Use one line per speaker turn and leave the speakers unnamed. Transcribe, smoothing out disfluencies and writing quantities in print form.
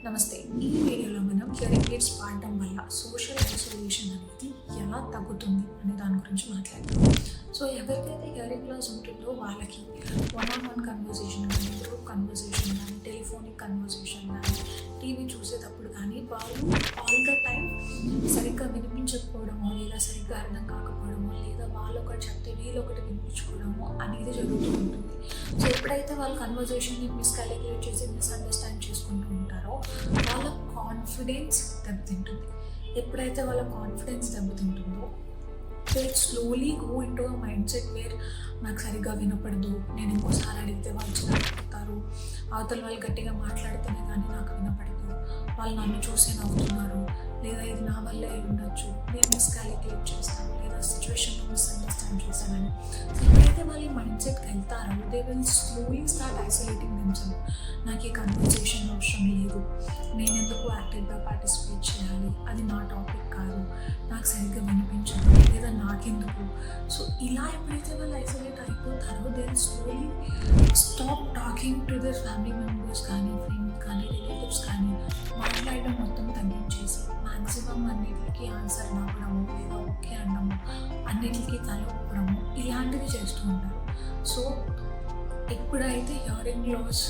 నమస్తే. ఈ వీడియోలో మనం హియరింగ్ ఎయిడ్స్ వాడటం వల్ల సోషల్ ఐసోలేషన్ అనేది ఎలా తగ్గుతుంది అనే దాని గురించి మాట్లాడతాం. సో ఎవరికైతే హియరింగ్ లాస్ ఉంటుందో వాళ్ళకి వన్ కన్వర్సేషన్ కానీ, గ్రూప్ కన్వర్సేషన్ కానీ, టెలిఫోనిక్ కన్వర్సేషన్ కానీ, టీవీ చూసేటప్పుడు కానీ వాళ్ళు ఆల్ ద టైం సరిగ్గా వినిపించకపోవడమో, లేదా సరిగ్గా అర్థం కాకపోవడమో, లేదా వాళ్ళు ఒకటి చెప్తే వీళ్ళు ఒకటి వినిపించుకోవడమో అనేది జరుగుతూ ఉంటుంది. సో ఎప్పుడైతే వాళ్ళు కన్వర్సేషన్ని మిస్కాలిక్యులేట్ చేసి మిస్అండర్స్టాండ్ చేసుకుంటూ ఉంటారో వాళ్ళ కాన్ఫిడెన్స్ దెబ్బతింటుంది. ఎప్పుడైతే వాళ్ళ కాన్ఫిడెన్స్ దెబ్బతింటుందో they slowly go into a mindset where నాకు సరిగ్గా వినపడదు, నేను ఇంకోసారి అడిగితే వాళ్ళు చిన్నపోతారు, అవతల వాళ్ళు గట్టిగా మాట్లాడితేనే కానీ నాకు వినపడదు, వాళ్ళు నన్ను చూసి నవ్వుతున్నారు, లేదా ఇది నా వల్లే అయి ఉండొచ్చు, నేను మిస్కాలిక్యులేట్ చేస్తాను, లేదా సిచ్యువేషన్లో మిస్అండర్స్టాండ్ చేశానని. ఎప్పుడైతే వాళ్ళు ఈ మైండ్ సెట్కి వెళ్తారో they will slowly start isolating themself. నాకు ఈ కన్వర్సేషన్ అవసరం లేదు, నేను ఎందుకు యాక్టివ్గా పార్టిసిపేట్ చేయాలి, అది నా టాపిక్ కాదు, నాకు సరిగ్గా వినిపించదు, లేదా నాకెందుకు. సో ఇలా ఎప్పుడైతే వాళ్ళు ఐసోలేట్ అయిపోతారో they will slowly stop talking to their family members కానీ, ఫ్రెండ్స్ కానీ, రిలేటివ్స్ కానీ. మాట్లాడడం మొత్తం తగ్గించేసి మ్యాక్సిమం అన్నిటికీ ఆన్సర్ నవ్వడము, లేదా ఓకే అనడము, అన్నిటికీ తల ఊపడము, ఇలాంటివి చేస్తూ ఉంటారు. సో ఎప్పుడైతే హియరింగ్ లాస్